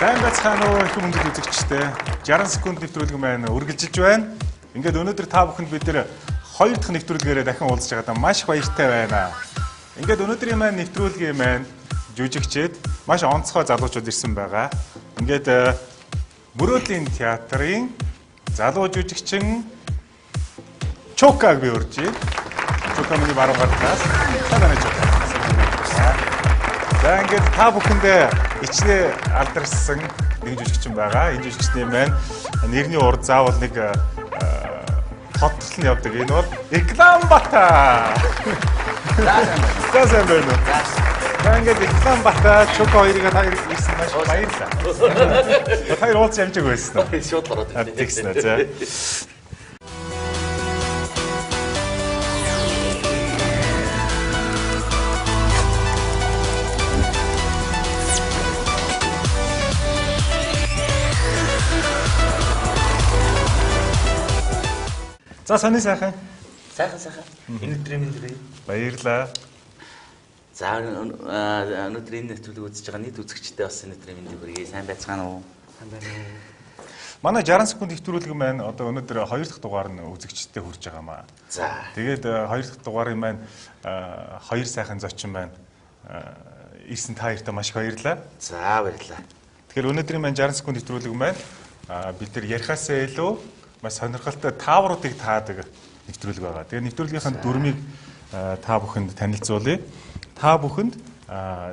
Сайн байцгаана уу их хүндэт үзэгчтэй. 60 секунд нэвтрүүлэг маань үргэлжилж байна. Ингээд өнөөдөр та бүхэнд бид нэр 2 дахь нэвтрүүлгээрээ дахин уулзж байгаадаа маш баяртай байна. Ингээд өнөөдрийн маань нэвтрүүлгийн маань жүжигчид маш онцгой залуучууд ирсэн байгаа. Ингээд Мөрөөдлийн театрын залуу жүжигчин Чукаг би урьж байна. Чука миний баруун гараас танаа Чука. За ингээд та бүхэндээ ичнээ алдарсан нэг жүжигчин байгаа. Энэ жүжигчний маань нэрний урд заавал нэг тодтол нь явдаг. Энэ бол Экламбата. За сайн байна уу? За ингээд Экламбата Чука хоёрыг та ирсэн маш баярлалаа. Хоёр уулз ямжиг байсан уу? Шууд ороод ирсэн. Тэгсэн үү за. За сони сайхан. Сайхан. Өнөөдөр минь бай. Баярлалаа. За өнөөдөр энэ нэвтрүүлэг үзэж байгаа нийт үзэгчтэй бас өнөөдөр минь бүрий сайн байцгаана уу? Сайн байна уу? Манай 60 секунд нэвтрүүлэг маань одоо өнөөдөр 2 дахь дугаар нь үзэгчтэй хүрж байгаамаа. За. Тэгээд 2 дахь дугаарын маань 2 сайхан зочин маань ирсэн та хоёртаа маш их баярлалаа. За баярлалаа. Тэгэхээр өнөөдрийн маань 60 секунд нэвтрүүлэг маань бид нар ярихаасаа илүү маш сонирхолтой таавруудыг таадаг нэвтрүүлэг байгаа. Тэгээ нэвтрүүлгийнхаа дүрмийг та бүхэнд танилцуулъя. Та бүхэнд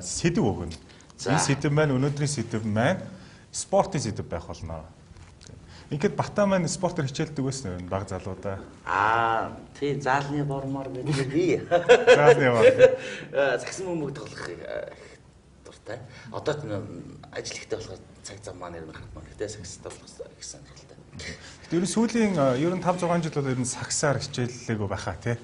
сэдв өгнө. Энэ сэдв маань өнөөдрийн сэдв маань спортын сэдв байх болно. Ингээд Бата маань спортоор хичээлдэг байсан юм баг залуудаа. Тийм заалны бормоор гэдэг би. Заалны бор. Загсан мөнгө тоглохыг дуртай. Одоо ажил ихтэй болохоор цаг зам маань нэр хатмаа. Гэтэ сакстай болох гэсэн сонирхолтой. Тэр сүүлийн ер нь 5-6 жил бол ер нь саксаар хичээллээгүй байхаа тий.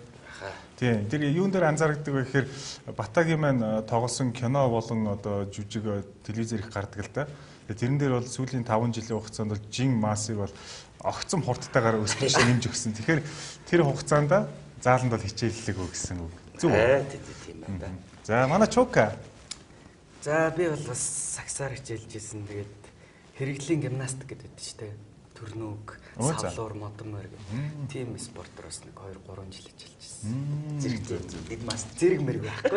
Тийм. Тэр юун дээр анзаардаг вэ гэхээр Батагийн маань тоглосон кино болон одоо жүжиг телевизээр их гардаг л да. Тэрэн дээр бол сүүлийн 5 жилийн хугацаанд бол жин массыг бол огцом хурдтайгаар өсгөж нэмж өгсөн. Тэгэхээр тэр хугацаанд зааланд бол хичээллээгүй гэсэн үг. Зөв үү? Тийм байна. За манай Чука. За би бол бас саксаар хичээлж ирсэн. Тэгээд хэрэглийн гимнастик гэдэг чинь тэ төрнөг, савлуур, модон мөр гэх тийм спортоор бас нэг 2-3 жил хичээлж ирсэн. Зэрэг мэрэг байхгүй.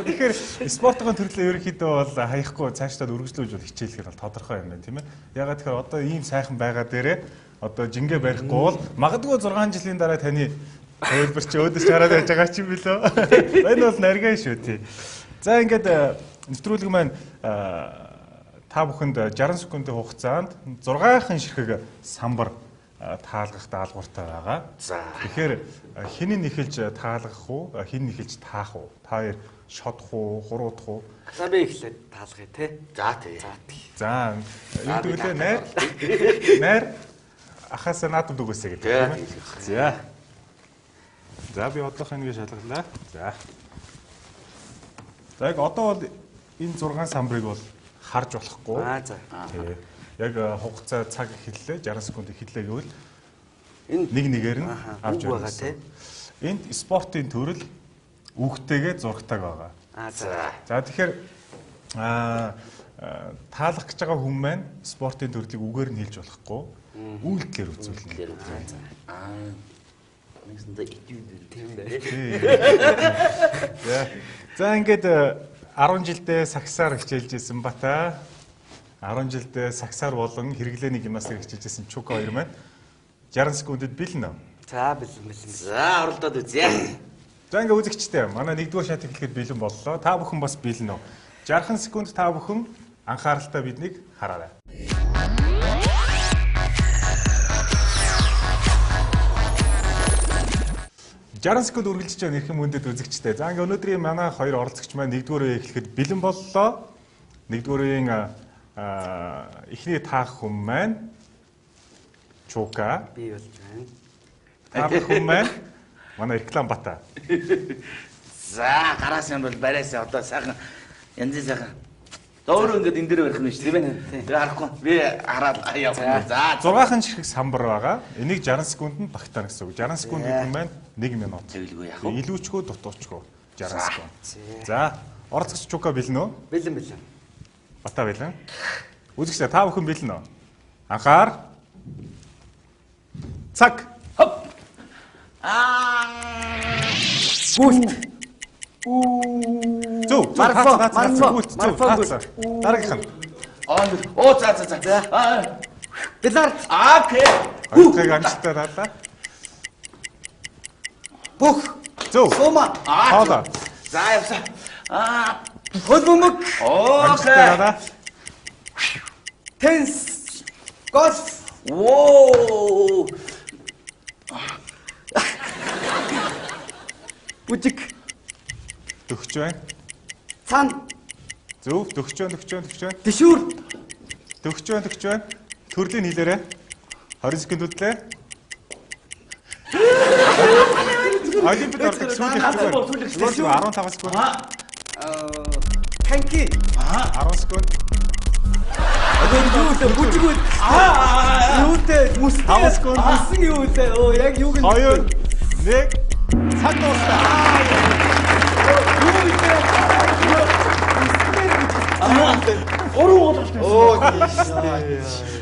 Тэгэхээр спортын төрлөө ерөнхийдөө бол хаяхгүй цаашдаа өргөжлүүлж бол хичээлэх нь тодорхой юм байна тийм ээ. Ягаад тэгэхээр одоо ийм сайхан байгаа дээрээ одоо жингээ барихгүй бол магадгүй 6 жилийн дараа таны хөлбөр чи өөдөөс хараад байж байгаа ч юм билүү. Энэ бол нарийн шүү тий. За ингээд нэвтрүүлэг маань та бүхэнд 60 секундын хугацаанд 6хан ширхэг самбар таалгах даалгавартай байгаа. За. Тэгэхээр хэн нь эхэлж таалгах уу, хэн нь эхэлж таах уу? Та хоёр шодох уу, хуруудах уу? За би эхлээд таалгая те. За тий. За, юу гэвэл найр. Найр ахаас наадад үгүйсэ гэдэг тийм ээ. За. За би одоох ингэ шалгалаа. За. За яг одоо бол энэ 6 самбарыг бол харж болохгүй. За. Тий. Яг хугацаа цаг эхэллээ 60 секунд эхэллээ гэвэл энэ нэг нэгээр нь авч байгаа тий. Энд спортын төрөл үгтэйгээ зурагтайг байгаа. За. За тэгэхээр таалах гэж байгаа хүн маань спортын төрлийг үгээр нь хэлж болохгүй. Үйлдэлээр үзүүлнэ. Нэгсэндээ итүү тийм бай. За ингээд 10 жилдээ саксаар хичээлж ирсэн Бата. 10 жилдээ саксаар болон хэрэглээний гимнастик хичээлжсэн Чука хоёр маань 60 секундэд бэлэн үү? За бэлэн. За оролдоод үзье. За ингээ үзэгчтэй манай нэгдүгээр шат эхлэхэд бэлэн боллоо. Та бүхэн бас бэлэн үү? 60 секунд та бүхэн анхааралтай биднийг хараарай. Секунд үргэлжлэж байгаа нэрхэн мөндөд үзэгчтэй. За ингээ өнөөдрийн манай хоёр оролцогч маань нэгдүгээр эхлэхэд бэлэн боллоо. Нэгдүгээрийн эхний таах хүн маань Чука. Би бол байна. Таах хүн маань манай Экламбата. За гараас юм бол барайсаа одоо сайхан янзын сайхан. Дөөрөө ингээд энэ дээр барих юм шүү тийм ээ. Тэгээ харахгүй. Би хараад яваа. За 6хан ширхэг самбар байгаа. Энийг 60 секундэд багтаана гэсэн үг. 60 секунд гэдэг нь маань 1 минут. Тэгэлгүй яах вэ? Илүүчгөө дутуучгөө 60 секунд. За оролцогч Чука бэлэн үү? Бэлэн. Бата байлаа. Үзэгчдээ та бүхэн бэлэн үү? Анхаар. Цаг. Гүйлт. Зөв. Марафон. Дараагийнх нь. Оо за. Билард. Окей. Хоёрыг амжилттай таалаа. Бүх. Зөв. Сума. Хоолоо. За явсаа. Хөл бөмбөг. Амжилттай Окей. таалаа. Тенс. Гольф. Воо. Бүжиг. Төгч байна. Цан. Зөв. Төгч байна. Тишүүр. Төгч байна. Төрлийн хэлээрээ 20 секунд үтлээ. Олимпиад ордог сүүлийн 15 секунд. Танки. 10 секунд. Бүжиг үү? Юутэй мөстэй. 5 секунд. Асан юутэй? Оо яг юуг нь 2 1 цаг дуустаа. Уран болгочихсон. Оо тийш.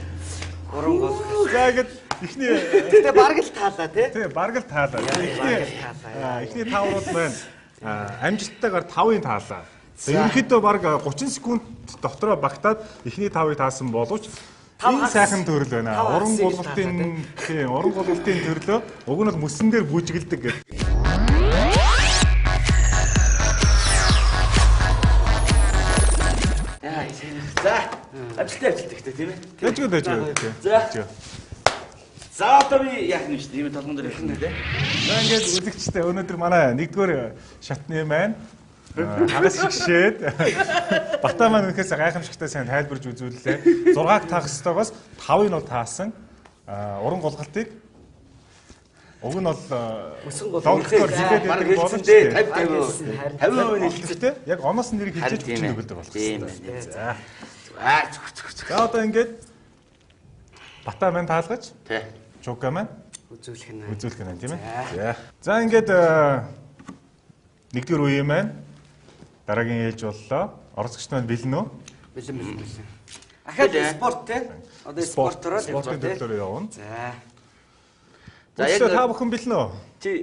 Уран гол. За ингэж ихний Гэтэ бараг л таалаа тий. тий бараг л таалаа. Ихний тааврууд байна. Амжилттайгаар 5-ын таалаа. Ерөнхийдөө баг 30 секунд дотроо багтаад ихний 5-ыг таасан боловч энэ сайхан төрөл байна. Уран гулгалтын төрлөө уг нь бол мөсөн дээр бүжгэлдэг гэдэг. За. Амжилттай гэдэг тийм ээ. Дэжгүй. За. За одоо би яах юм шүү дээ. Тийм толгон дээр явах нь тийм. За ингээд үзэгчтэй өнөөдөр манай 1-р шатны маань хагас шигшээд Бата маань үнэхээр гайхамшигтай сайн тайлбарж үзүүллээ. 6-г таах ёстойгоос 5-ыг нь таасан уран гулгалтыг уг нь бол доктор хэлээд байдаг боловч 50% нэлттэй. Яг оноос нэрийг хэлж хүчин өгдөг болсон. Тийм байна. За. За. За одоо ингээд Бата маань таалгаж Тэ. Чука маань Үзүүлэх нь. тийм ээ. За ингээд 1-р үеийн маань дараагийн ээлж боллоо. Орцогч маань бэлэн үү? Бэлэн. Ахад спорт тий. Одоо спортороо спортын төрлөөр явна. За. За Яг яг та бүхэн бэлэн үү? чи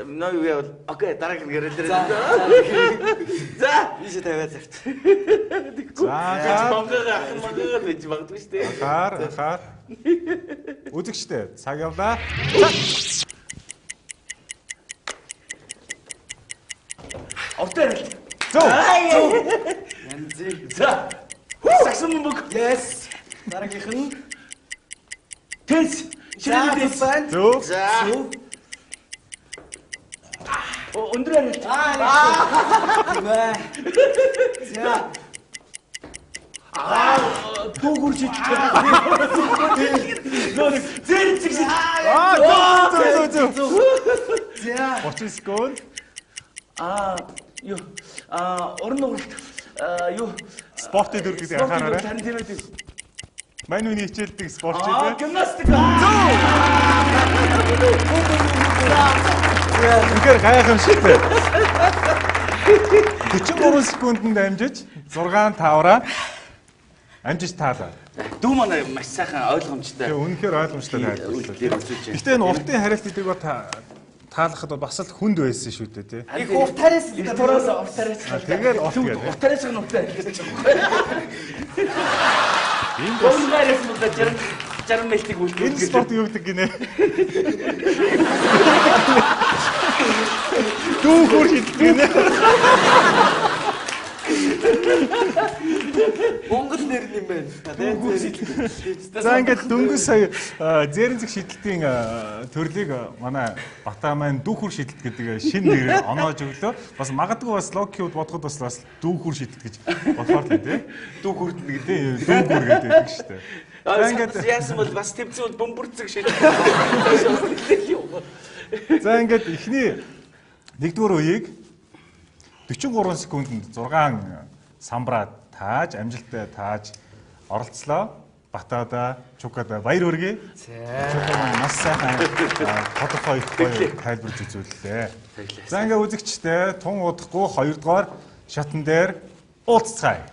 ной юу яавал окей дараагийн гэрэлдэр. За. Ийш тавиад завт. За. Монголд бич магадгүй шүү дээ. Анхаар. Үзэгчтэй цаг явлаа. Ортой. Зөв. Янзын. За. Саксон мөг. Yes. Дараагийнх нь Тэнс. Шинэ байн. Зөв. За. Өндөр арилт. За. Дүүгүр шийдэж байгаа. Зэрэг чиг шийдэж. Зөв. За. 30 секунд. Юу. Уран нугалт. Юу. Спортын төр гэдэг анхаараарай. Тань тийм үү. Мань үний хичээлдэг спорт гэдэг. Гимнастик. Үнэхээр гайхамшигтай. 43 секундэд амжиж 6-5-аар амжиж таалаа. Дүү манай маш сайхан ойлгомжтой. Тэгээ үнэхээр ойлгомжтой тайлбарлалаа. Дээр үзүүлж байна. Гэтэ энэ уртын хариалт гэдэг бол таалахад бол бас л хүнд байсан шүү дээ тий. Их уртараас л Тураас уртараас. Тэгээд урт гэдэг. Уртараас нь уртаа хэлж байгаа. Энэ бас Гонгарээс мөн 60 мэлтиг үлдээ. энэ спорт юу гэдэг гинэ? Дүүхөр хийдэг гинэ. Монгол нэр юм байна. За ингээд дөнгөс сая зээрэнцэг шидэлтийн төрлийг манай Бата маань дүүхүр шидэлт гэдэг шинэ нэрээр оноож өглөө. Бас магадгүй бас логикуд бодоход бас дүүхүр шидэлт гэж болохоор л тий. Дүүхүр гэдэг дүүхүр гэдэг шүү дээ. За ингээд яасан бол бас тэмцэл бөмбөрцөг шийд. За ингээд эхний 1-р үеийг 43 секундэд 6 самбраа тааж амжилттай тааж оролцлоо. Батада, Чукада баяр хүргэе. Чука маань маш сайхан тодорхой их гоё тайлбарж үзүүллээ. За ингээ үзэгчтэй тун удахгүй 2-р шатн дээр уулзцгаая.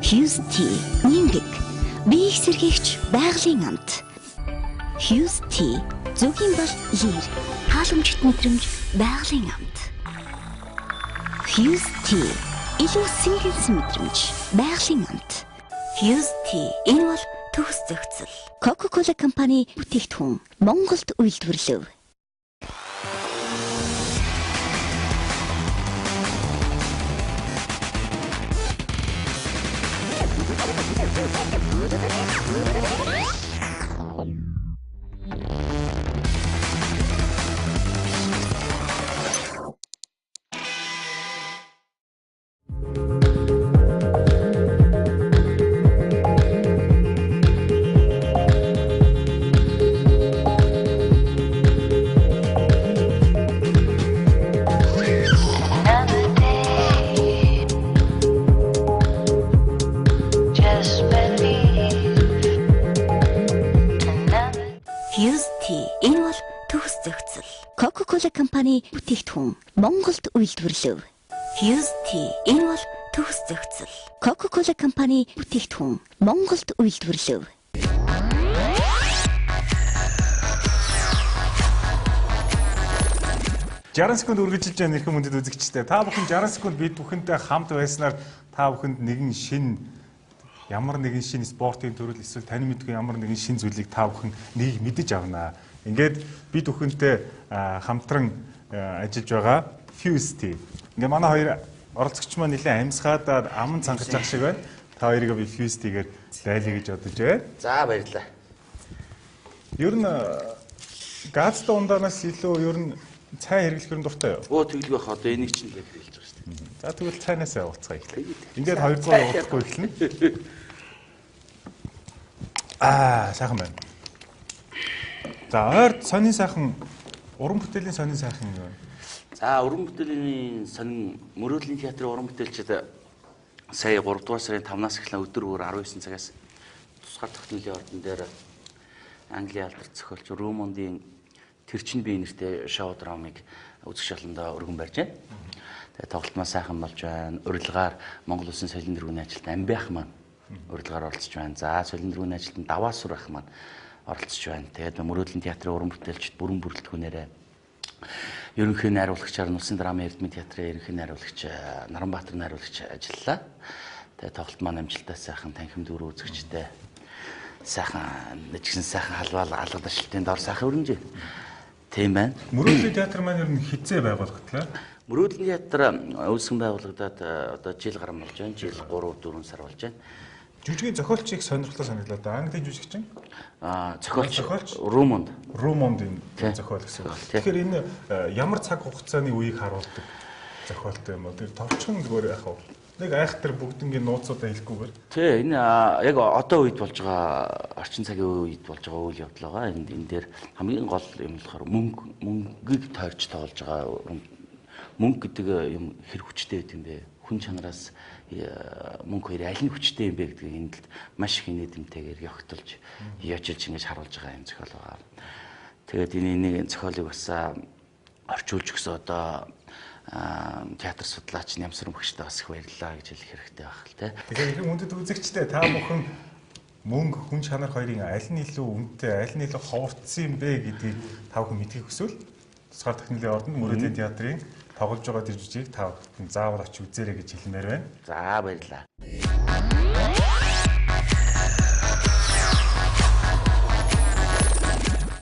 Fuse Tea нимбэг бие их сэргийгч байгалийн амт. Fuse Tea зүгийн бол лир халамжит мэдрэмж байгалийн амт. Fuse Tea илүү сэргийлсэн мэдрэмж байгалийн амт. Fuse Tea энэ бол төгс зохицол. Coca-Cola компани бүтээгдэхүүн Монголд үйлдвэрлэв. Fuse Tea энэ бол төгс зохицол. Coca-Cola компани бүтээгдэхүүн Монголд үйлдвэрлэв. Fuse Tea энэ бол төгс зохицол. Coca-Cola компани бүтээгдэхүүн Монголд үйлдвэрлэв. 60 секунд үргэлжилж байгаа нэрхэн мөндөд үзэгчтэй. Та бүхэн 60 секунд бид бүхэнтэй хамт байснаар та бүхэнд нэгэн шин ямар нэгэн шин спортын төрөл эсвэл таны мэдгүй ямар нэгэн шин зүйлийг та бүхэн нэг мэдэж авнаа. Ингээд бид бүхэнтэй хамтран ажиллаж байгаа Fuse Tea. Ингээ манай хоёр оролцогч маань нэлээд амьсгаад аман цангаж байгаа шиг байна. Та хоёрыг би Fuse Tea-гээр дайлъя гэж бодож байна. За баярлалаа. Ер нь газтай ундаанаас илүү ер нь цай хэрэглэхээр дуртай юу? Оо тэглэх байх одоо энийг чинь л хэрэглэж байгаа шүү дээ. За тэгвэл цайнаасаа ууцгаа эхлэе. Ингээд 2 дугаар уухгүй эхэлнэ. Сайхан байна. За ойр сонин сайхан уран бүтээлийн сонин сайхан юу? За уран бүтээлийн сонин Мөрөөдлийн театрын уран бүтээлчид сая 3 дугаар сарын 5-наас эхлэн өдөр бүр 19 цагаас тусгаар тогтнолын ордон дээр Английн алдарт зохиолч Ромондын Тэр чинь би нэртэй шоу драмыг үзэх шалгандаа өргөн барьж байна. Тэгээ тоглолтмаа сайхан болж байна. Урилгаар Монгол Улсын соёлын дэргэний ажилтан Амбиах маань урилгаар оролцож байна. За соёлын дэргэний ажилтан Даваасур ах маань оролцож байна. Тэгээд Мөрөөдлийн театрын уран бүтээлчид бүрэн бүрэлдэхүүнээрээ ерөнхий найруулагчаар Улсын драмын эрдэмтэн театрын ерөнхий найруулагч Наранбаатар найруулагч ажиллалаа. Тэгээд тоглолт маань амжилттай сайхан танхим дүүрэн үзэгчтэй сайхан нэгэн сайхан халвал алгад ажилтны дор сайхан өрнөж. Тийм байна. Мөрөөдлийн театр маань ер нь хизээ байгуулагдлаа. Мөрөөдлийн театр үүсгэн байгуулагдаад одоо жил гарсан болж байна. Жил 3-4 сар болж байна. Жүжигийн зохиолчийг сонирхолтой санагдлаа да. Английн жүжигчин? Зохиолч Ромонд. Ромондын зохиол гэсэн. Тэгэхээр энэ ямар цаг хугацааны үеийг харуулдаг зохиолтой юм бол тэр товчхон зүгээр яах вэ? Нэг айхтар бүгднгийн нууцуудаа хэлэхгүйгээр. Тий, энэ яг одоо үед болж байгаа орчин цагийн үед болж байгаа үйл явдал байгаа. Энэ дээр хамгийн гол юм болохоор мөнгийг тойрч тоолж байгаа. Мөнгө гэдэг юм хэр хүчтэй байт юм бэ? Хүн чанараас мөнгө хоёр аль нь хүчтэй юм бэ гэдгийг энд л маш их инэдэмтэйгээр ёгтолж, яжилж ингэж харуулж байгаа юм зохиол байгаа. Тэгээд энэ зохиолыг бас орчуулж өгсөн одоо театр судлаач Нямсран багштай бас их баярлалаа гэж хэлэх хэрэгтэй байх л те. Тэгэхээр их мөндөд үзэгчтэй та бүхэн мөнгө хүн чанар хоёрын аль нь илүү үнэтэй, аль нь илүү ховцсон юм бэ гэдгийг та бүхэн мэдхийг хүсвэл тусгаар техникийн ордонд Мөрөөдлийн театрын тоглож байгаа тэр жүжигийг та бүхэн заавал очиж үзээрэй гэж хэлмээр байна. За баярлалаа.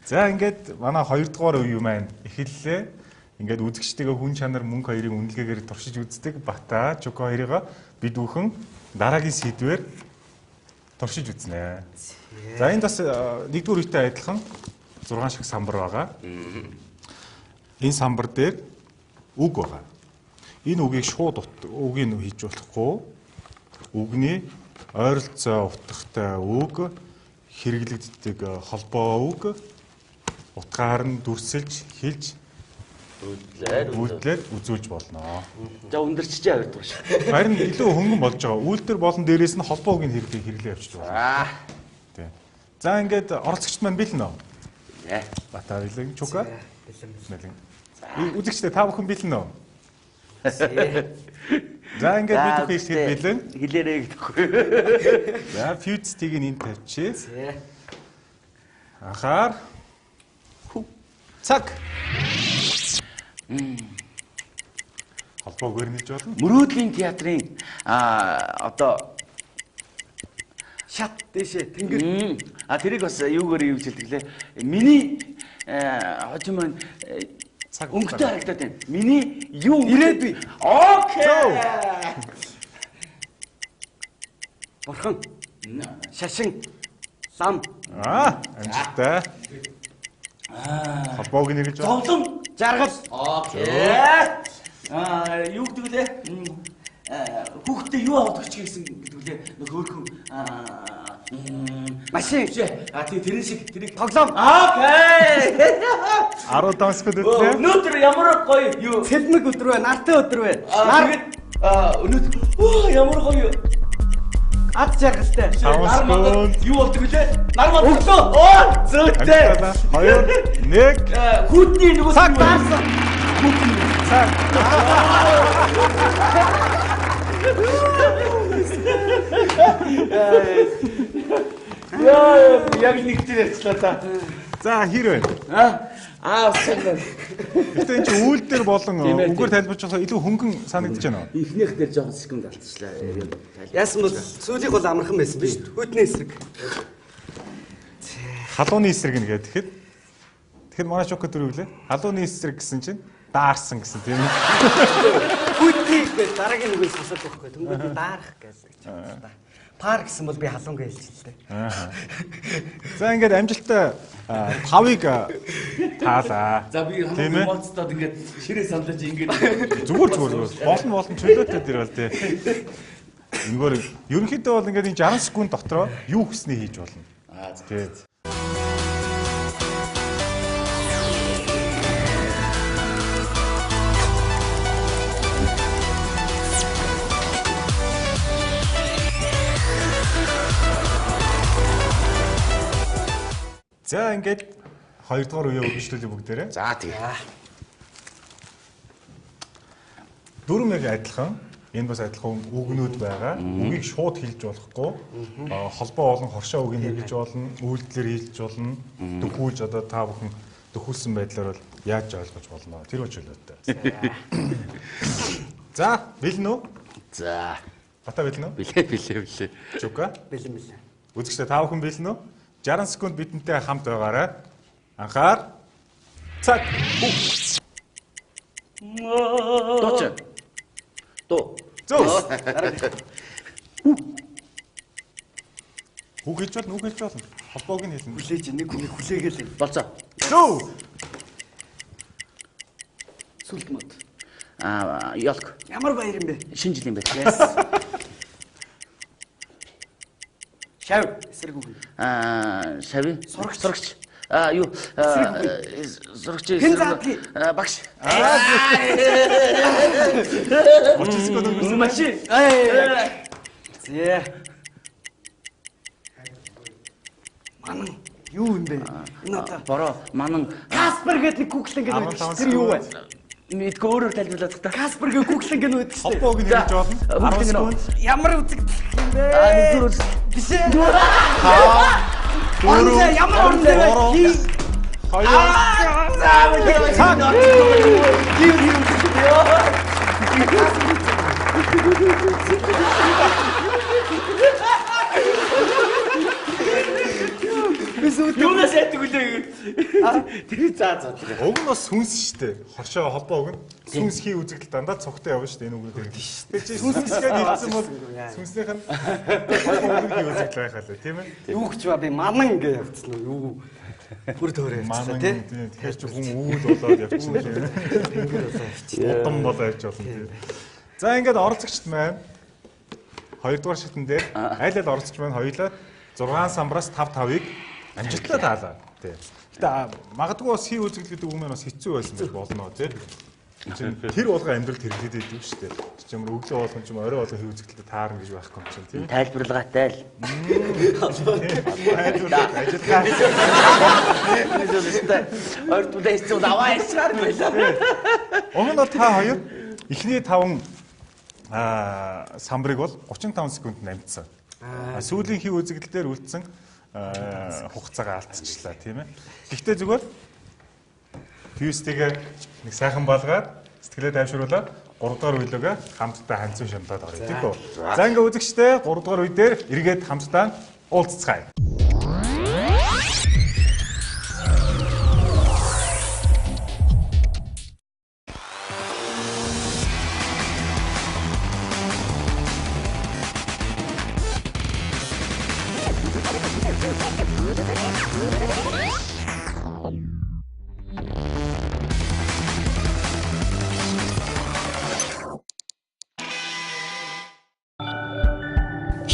За ингээд манай 2 дугаар үе маань эхэллээ. Ингээд үзэгчтэйгээ хүн чанар мөнгө хоёрын үнэлгээгээр туршиж үздэг Бата, Жуко хоёроо бид бүхэн дараагийн сэдвээр туршиж үзнэ. За энд бас 1-р үетэй адилхан 6 шиг самбар байгаа. Энэ самбар дээр үг байгаа. Энэ үгийг шууд үгийг хийж болохгүй. Үгний ойролцоо утгатай үг, хэрэглэгддэг холбоо үг, утгаар нь дүрсэлж, хэлж үйлдэлээр үзүүлж болно. За өндөрчжээ 2 дугаар шиг. Харин илүү хөнгөн болж байгаа. Үйлдэл болон дээрээс нь холбоо үгийн хэрэглээ явуулж байна. Тий. За ингээд оролцогчд маань бэлэн үү? Бата бэлэн, Чука. Бэлэн. Үзэгчдээ та бүхэн бэлэн үү? За ингээд бид бүхэн их хэлбэлэн. Хэлээрэй гэхгүй. За Fuse-ийг энд тавьчих. За. Анхаар. Цаг. Холбоог өрнөж болно. Мөрөөдлийн театрын одоо Шат дэшээ тэнгэр. тэрийг бас юугаар юу гэж хэлдэг лээ. Миний хожим маань Цаг өнгөтэй харагдаад байна. Миний юу Ирээдүй. Окей. Бурхан. Шашин. Лам. Амжилттай. Холбоог нэрж байна. зовлон. Жаргал. Окей. Юу гэдэг лээ? Хүүхдээ юу авах гэж гэсэн гэдэг лээ. Нөхөөрхөн Машин. тэрэн шиг тэрийг Тоглоом. окей. 15 секунд өдлөө. Өнөөдөр ямар гоё юу? Цэлмэг өдөр бай, нартай өдөр бай. Тэгээд өнөөдөр ямар гоё Ад жаргалтай. 5 секунд. юу болдог вүлээ? Нар бодлоо. Зөөтэй. 2 1 Хүүтний нөгөө цаг таарсан. Цаг. Яг нэгтэр ярьчлаа та. За хэр байна? Сайн. Гэтэ энэ чинь үйл дээр болон үгээр тайлбарч болохоо илүү хөнгөн санагдаж байна уу? Ихнийх дээр жоохон секунд алдчихлаа. Яасан бол сүүлийнх бол амархан байсан биш үү? Хүйтний эсрэг. Халууны эсрэг нэгээд тэгэхэд тэгэхээр манай шокко дөрвөлээ. Халууны эсрэг гэсэн чинь даарсан гэсэн тийм үү? Хүйтний гэж дараагийн үгээс сонсоод байхгүй. Тэнгүүд даарах гэсэн. Пар гэсэн бол би халуун гэж хэлсэн л дээ. За ингээд амжилттай 5-ыг таалаа. За би Тийм ээ? хамаагүй моцтоод ингээд ширээ сандаж ингээд Зүгээр. Болон чөлөөтэй дэр бол тий. Ингээр ерөнхийдөө бол ингээд энэ 60 секунд дотроо юу хүснээ хийж болно. Тий. За ингээд 2 дугаар үеэ үргэлжлүүлээ бүгдээрээ. За тэгээ. Дөрөв яг адилхан. Энэ бас адилхан үгнүүд байгаа. Үгийг шууд хэлж болохгүй. Холбоо болон хоршоо үгийг хэлж болно, үйлдэлээр хэлж болно. Дөхүүлж одоо та бүхэн дөхүүлсэн байдлаар бол яаж ойлгож болно. Тэр үчилөөтэй. За, бэлэн үү? За. Бата бэлэн үү? Билээ. Чука. Бэлэн. Үзэгчдээ та бүхэн бэлэн үү? 60 секунд бидэнтэй хамт байгаарай. Анхаар. Цаг. Тооч. Тоо. Зөө. Үг хэлж болно. Холбоог нь хэлнэ. Хүлээж нэг хүнийг хүлээгээл. Болцоо. Зөө. Сүлд мод. Ялк. Ямар баяр юм бэ? Шинэ жилийн байр. Yes. Шав эсрэг үг. Шави. Сурагч. Юу? Сурагч. Хэн заадли? Багш. 30 секунд өнгөрсөн. Машин. Зээ. Манан юу юм бэ? Энэ одоо Бороо. Манан. Каспер гэдэг гуглэн гэдэг байдаг шүү. Тэр юу вэ? Мэдгүй өөрөөр тайлбарлаад та. Каспер гэдэг гуглэн гэдэг байдаг шүү. Холбоог нь хэлж болно. 10 секунд. Ямар үзэг юм бэ? Нэгдүгээр Биш ээ. Орон ямар орон бэ? Юунаас яддаг үлээ. Тэр заа. Уг нь бас сүнс шүү дээ. Хоршоо холбоог нь сүнс хий үзэгдэл дандаа цогтой явна шүү дээ энэ үгээр. Тэр чинь сүнсгээ хэлсэн бол сүнснийх нь холбоог хий үзэгдэл байх халаа тийм ээ. Юу гэж ба би манан гэж явцсан уу? Юу бүр төөрөө явцсан тий. Тэгэхээр чи хүн үүд болоод явчихна тийм. Удам болоо явж болно тийм. За ингээд оролцогчд маань 2 дугаар шатн дээр аль оролцогч маань хоёулаа 6 самбраас 5-5-ыг амжилттай таалаа. Тий. Гэтэ магадгүй бас хий үзэгдэл гэдэг үг маань бас хэцүү байсан байж болно тий. Тэр болгоо амьдралд хэрэглээд байдаг шүү дээ. Чи ямар өглөө болгон ч юм орой болгон хий үзэгдэлтэй таарна гэж байхгүй юм чинь тий. Тайлбарлагатай л. Орд үлээс зүг аваа ичгаар байлаа. Өмнө нь та хоёр эхний 5 самбарыг бол 35 секунд намжсан. Сүүлийн хий үзэгдэл дээр үлдсэн хугацаагаа алдчихлаа тийм ээ. Гэхдээ зүгээр фьюстигээ нэг сайхан балгаад сэтгэлээ тайвшруулаад 3 дугаар үйлөөгөө хамтдаа ханцсан шамдаад орё тийм үү. За ингээ үзэгчтэй 3 дугаар үе дээр эргээд хамтдаа уулзцгаая.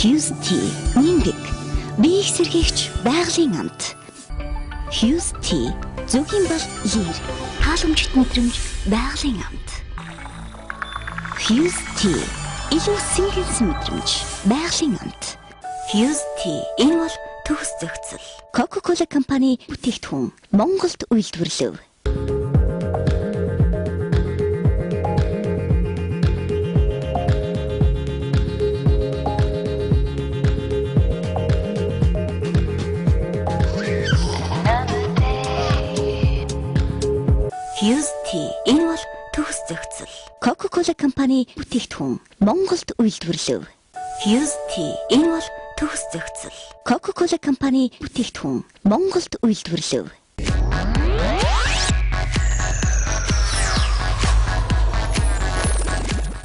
Fuse Tea Ниндик биеийг сэргийгч байгалийн амт. Fuse Tea зөвхөн бол лир халамжит мэдрэмж байгалийн амт. Fuse Tea илүү сэнгэлсэн мэдрэмж байгалийн амт. Fuse Tea энэ бол төгс зохицол. Coca-Cola компани бүтээгдэхүүн Монголд үйлдвэрлэв. Fuse Tea энэ бол төгс зохицол. Coca-Cola компани бүтээгдэхүүн Монголд үйлдвэрлэв. Fuse Tea энэ бол төгс зохицол. Coca-Cola компани бүтээгдэхүүн Монголд үйлдвэрлэв.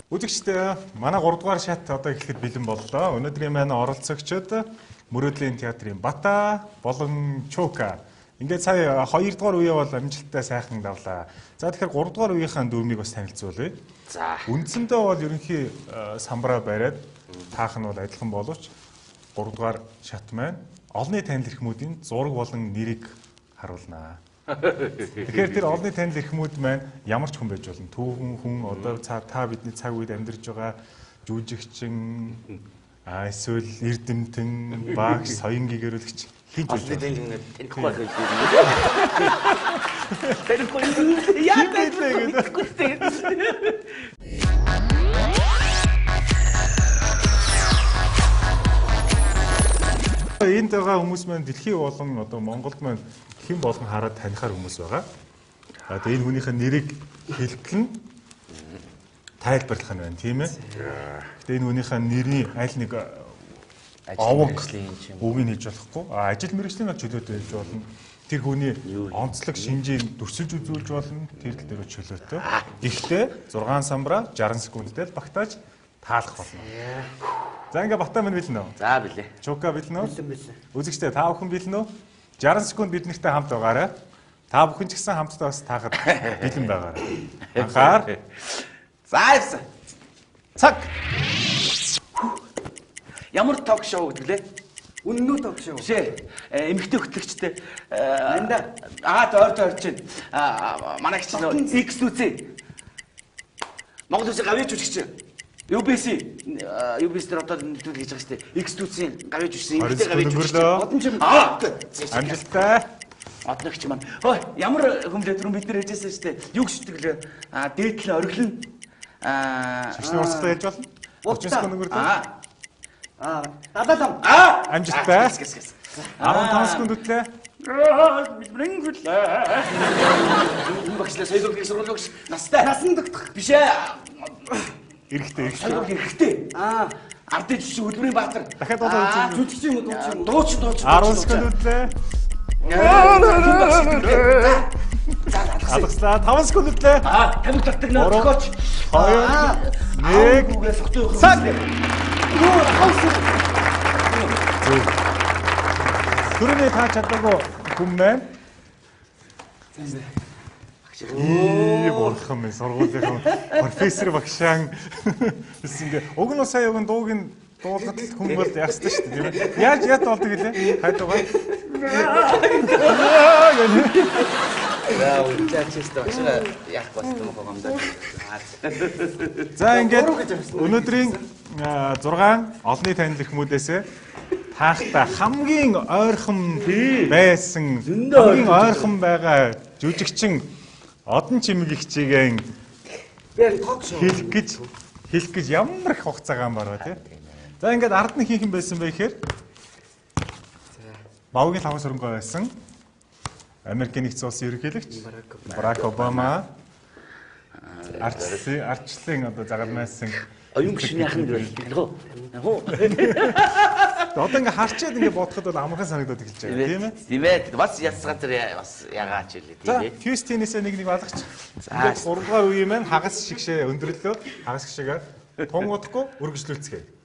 Үзэгчтэй манай 3 дугаар шат одоо эхлэхэд бэлэн боллоо. Өнөөдрийн манай оролцогчид Мөрөөдлийн театрын Бата болон Чока. Ингээд сая 2 дугаар үе бол амжилттай сайхан давлаа. За тэгэхээр 3 дугаар үеийнхэн дүрмийг бас танилцуулъя. За. Үндсэндээ бол ерөнхий самбараа бариад таах нь бол адилхан боловч 3 дугаар шат маань олонний танил эрхмүүдийн зураг болон нэрийг харуулнаа. Тэгэхээр тэр олонний танил эрхмүүд маань ямар ч хүн байж болно. Түүхэн хүн одоо та бидний цаг үед амьдарч байгаа жүжигчин эсвэл эрдэмтэн, багш, соён гэгэрүүлэгч хийж болж байна. Танихгүй байх юм. Танихгүй яа гэдэг. Энд байгаа хүмүүс маань дэлхийн болон одоо Монголд маань хэн болгон хараад танихаар хүмүүс байгаа. Тэгээ энэ хүнийхээ нэрийг хэлтэл нь тайлбарлах нь байна, тийм ээ. Тэгээ энэ хүнийхээ нэрний аль нэг овог үгийг хэлж болохгүй. Ажил мэргэжлийн чөлөөтэй хэлж болно. Тэр хүний онцлог шинжийг дүрсэлж үзүүлж болно. Тэр тал дээр чөлөөтэй. Гэхдээ 6 самбараа 60 секундтэй багтааж таалах болно. За ингээ Бата минь билнэ үү? За билээ. Чока билнэ үү? Билээ. Үзэгчтэй та бүхэн билнэ үү? 60 секунд биднэртэй хамт байгаарай. Та бүхэн ч гэсэн хамтдаа бас таахад бэлэн байгаарай. Анхаар. За явсан. Цаг. Ямар ток шоу гэдэг лээ? Үнэнүү ток шоу. Биш ээ. Эмэгтэй хөтлөгчтэй. Нанда. Ойрч байна. Манай гिच X үзье. Монгол Улсын гавьяа жүжигч. UBC дээр одоо нэвтрүүлэг хийж байгаа шүү дээ. X2-ийн гавьяа жүжигч, эмэгтэй гавьяа жүжигч. Одончим. Амжилттай. Одногч маань. Хөөе, ямар хүмлээ түрүүн бид нар хэлжсэн шүү дээ. Юу гэж тэглээ? Дээдлэн ориглон. Шашны урсгалаа хэлж болно. 30 секунд өнгөрдөв. 75. Амжилттай. 15 секунд үтлээ. Энэ багшлаа соёлын их сургуулийн багш настай. Насан догдох. Биш ээ. Эрэхтэй. Соёлын хэрэгтэй. Ардын жишээ хөдөлмөрийн баатар. Дахиад дуулаа үзье. Жүжигчин юм уу? Дуучин. 10 секунд үтлээ. Алгацлаа 5 секунд үтлээ. Тамиг татдаг нөө зохиоч. 2 1 үгээс огтой байх. цаг. Түрүүний та чадаагүй хүн маань. Бурхан минь сургуулийн профессор багшаан гэсэн. Уг нь сая уг нь дууг нь дуулахад л хүн бол яастай шүү дээ. Тийм ээ. Яаж болдог гэлээ? Хайд байгаа. За үчаачихсан багшаа яах болсон гомдоо. За ингээд өнөөдрийн 6 олонний танил эрхмүүдээс таахта хамгийн ойрхон байсан хамгийн ойрхон байгаа жүжигчин Одон Чимэг их чигийн Би ток шоу хэлэх гэж хэлэх гэж ямар их хугацаагаа бараа тий. За ингээд ард нь хийх юм байсан бэ гэхээр Бавгийн лавс хөрөнгө байсан Америкийн нэгдсэн улсын ерөнхийлөгч Барак Обама арчлын одоо загалмайсан оюун гişнийхэн л хөө. Одоо ингээ харчаад ингээ бодоход бол амархан санагдаад эхэлж байгаа тийм ээ. Тийм ээ. Бас ясгаа тэр бас ягач хэлээ тийм ээ. Хьюстонээс нэг балгач. Ингээд 3 дугаар үеийн маань хагас шигшээ өндөрлөө. Хагас шигшээгээ тун удахгүй үргэлжлүүлцгээе.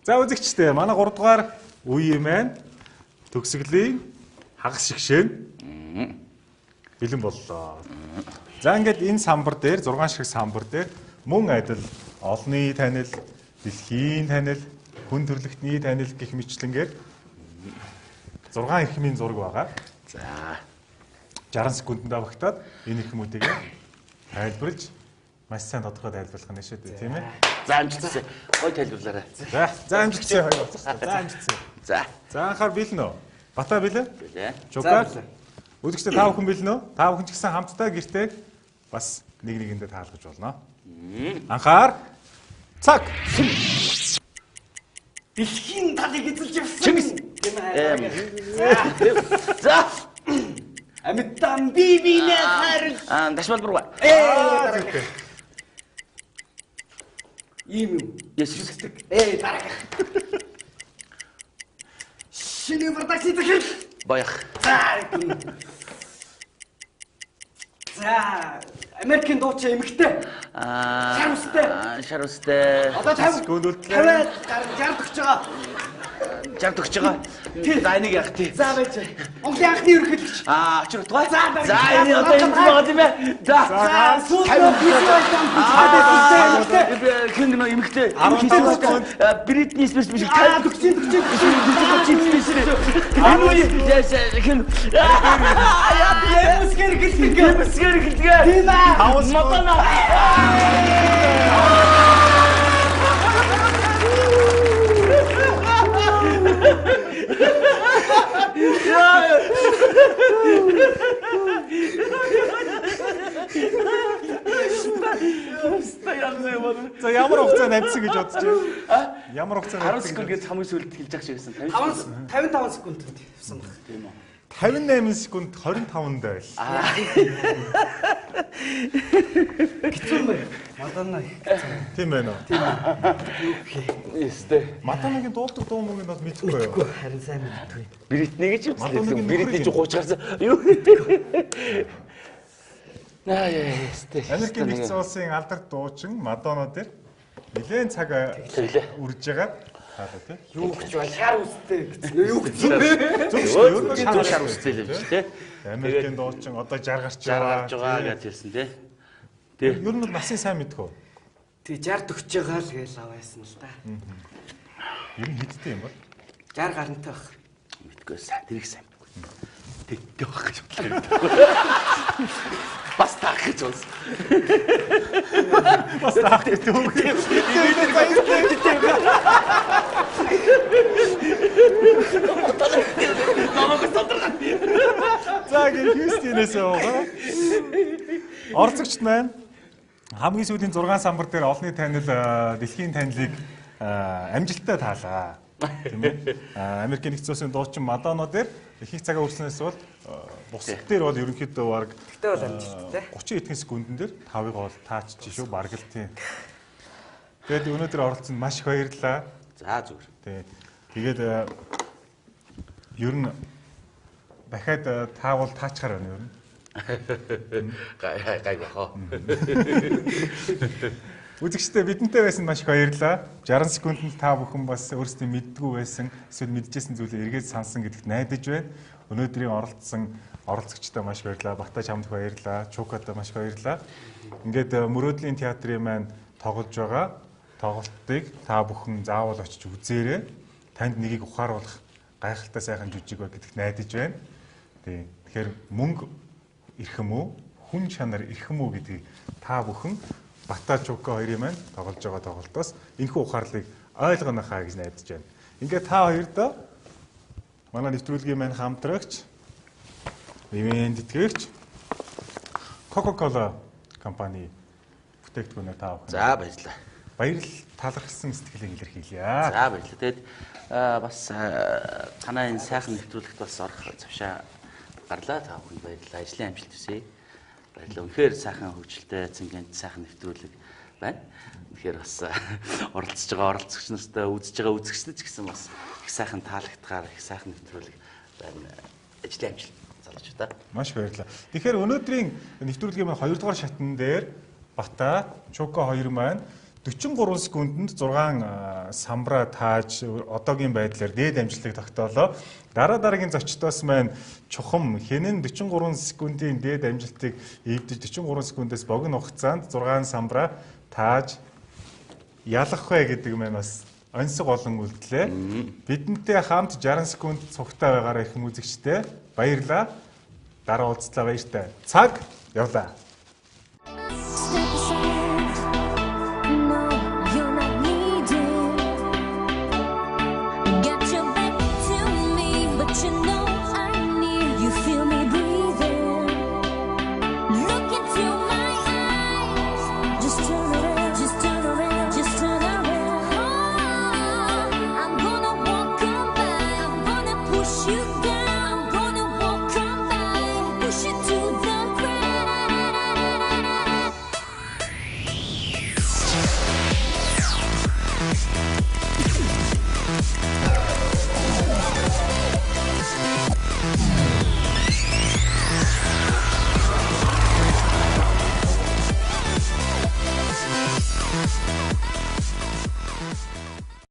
За үзэгчтэй манай 3 дугаар үеийн маань төгсгөлийн хагас шигшээ бэлэн боллоо. За ингээд энэ самбар дээр 6 шиг самбар дээр мөн адил олонний танил, дэлхийн танил, хүн төрөлхтний танил гэх мэтлэнгээр 6 эрхмийн зураг байгаа. За 60 секундэд авахтаад энэ эрхмүүдийг тайлбарлаж маш сайн тодорхой тайлбарлах нь шүү дээ, тийм ээ. за амжилтсаа. Гой тайлбарлаарай. За амжилтсан хоёр болчихсон. За амжилтсан. За. За анхаар бэлэн үү? Бата бэлэн? Билээ. Чука. Үзэгчдээ та бүхэн бэлэн үү? Та бүхэн ч гэсэн хамтдаа гэртээ бас нэг нэгэндээ таалгаж болно. Анхаар. Цаг. Дэлхийн талыг эзэлж явсан. Чингис. За. Амьтан бибинэ харил. Дашмал бурга. Ийм юм. Ясүсдэг. Дараг. Шинэ продакт хийх. Баях. За, Америкийн дуучин эмэгтэй. Шарустай. Одоо 50 Гүндүүлтлээ. 60 төгсөж байгаа. 60 төгсөж байгаа. За энийг яах тий. За байж. Монголын анхны ерөнхийлөгч. Очир утгаа. За энэ одоо энэ байгаа тийм ээ. За. Сүүл Хэн нөө эмэгтэй. 15 секунд. Бритни Спирс биш. төгсөж. Хэн Ямсгэр гэлдэг. Мэсгэр гэлгээ. Тийм ээ. Матана. За ямар хугацаанд амьдсан гэж бодож байна? Ямар хугацаанд 10 секунд гэж хамгийн сүүлд хэлж явах шиг байсан. 55 секунд явсан баг. Тийм үү. 58 секунд 25-нд байл. Хэцүү юм байна. Мадана. Тийм байна уу? Эстэй. Матанагийн дуулдаг дуу мөгийг бол мэдэхгүй юу? Харин сайн мэдгүй. Бритни гэж Матанагийн үзлээ. Бритни ч 30 гарсан. Юу? Эстэй. Америкийн нэгдсэн улсын алдарт дуучин Мадонна дээр нэлээд цаг Тэглээ. үрж байгаа. Хаалаа тий. Юу гэж ба шар үстэй гэсэн. Юу гэж бэ? Зөв шүү. Шар үстэй л юм чи тий. Америкийн дуучин одоо 60 гарч Жаргаж байгаа гэж хэлсэн тий. Тий. Ер нь бол насын сайн мэдхүү. Тэг 60 төгсөж байгаа л гээл аваасан л да. Ер нь хэдтэй юм бол? 60 гарантай баг. Мэдгүй сайн. Тэрийг сайн мэдгүй. Тэгтэй баг гэж бодлоо. Бас таах гэж байна. Бас таах гэж үг. За Хьюстонээс яваа. Орцогчд маань хамгийн сүүлийн 6 самбар дээр олонний танил дэлхийн танилыг амжилттай таалаа. Тийм ээ. Америкийн нэгдсэн улсын дуучин Мадонна дээр их цагаа үрснээс бол бусад дээр бол ерөнхийдөө баг Тэгтээ бол амжилттай. 30 эдгээр секундэн дээр 5-ыг бол таачж шүү баг л тийм. Тэгээд өнөөдөр оролцсонд маш их баярлалаа. За зүгээр. Тий. Тэгээд ер нь дахиад таавал таачаар байна ер нь. Гай хоо. Үзэгчдээ бидэнтэй байсан маш их баярлалаа. 60 секундэд та бүхэн бас өөрсдөө мэддгүй байсан, эсвэл мэдчихсэн зүйлээ эргээд сансан гэдэгт найдаж байна. Өнөөдрийн оролцогчдод маш баярлалаа. Бата чамд баярлалаа. Чукатад маш баярлалаа. Ингээд Мөрөөдлийн театрын маань тоглож байгаа тоглолтыг та бүхэн заавал очиж үзээрэй. Танд нэгийг ухааруулах гайхалтай сайхан жүжиг ба гэдэгт найдаж байна. Тэгэхээр мөнгө эрхэм үү, хүн чанар эрхэм үү гэдгийг та бүхэн Бата Чука хоёрын маань тоглож байгаа тоглолтоос энэхүү ухаарлыг ойлгоно хаа гэж найдаж байна. Ингээд та хоёр доо манай нэвтрүүлгийн маань хамтрагч, ивент тэтгэгч Coca-Cola компани бүтээгдэхүүнээ та авах. За баярлалаа. Баярлал талархсан сэтгэлийг илэрхийлье. За баярлалаа. Тэгэд бас танаа энэ сайхан нэвтрүүлэгт бас орох завшаа гарлаа. Та бүхэнд баярлалаа. Ажлын амжилт хүсье. Баярлалаа. Үнэхээр сайхан хөгжилтэй цэнгэнт сайхан нэвтрүүлэг байна. Тэгэхээр бас оролцож байгаа оролцогч нартай үзэж байгаа үзэгчдэд ч гэсэн бас их сайхан таалагдгаар их сайхан нэвтрүүлэг байна. Ажлын амжилт залж та. Маш баярлалаа. Тэгэхээр өнөөдрийн нэвтрүүлгийн маань 2 дугаар шатн дээр Бата, Чука хоёр маань 43 секундэд 6 самбра тааж одоогийн байдлаар дээд амжилтыг тогтоолоо. Дараагийн зочдоос маань чухам хинэн 43 секундын дээд амжилтыг эвдэж 43 секундээс богино хугацаанд 6 самбра тааж ялах вэ гэдэг маань бас онцгой олон үлдлээ. Бидэнтэй хамт 60 секунд цугтаа байгаараа их үзэгчтэй баярлалаа. Дараа уулзлаа баяртай. Цаг явлаа.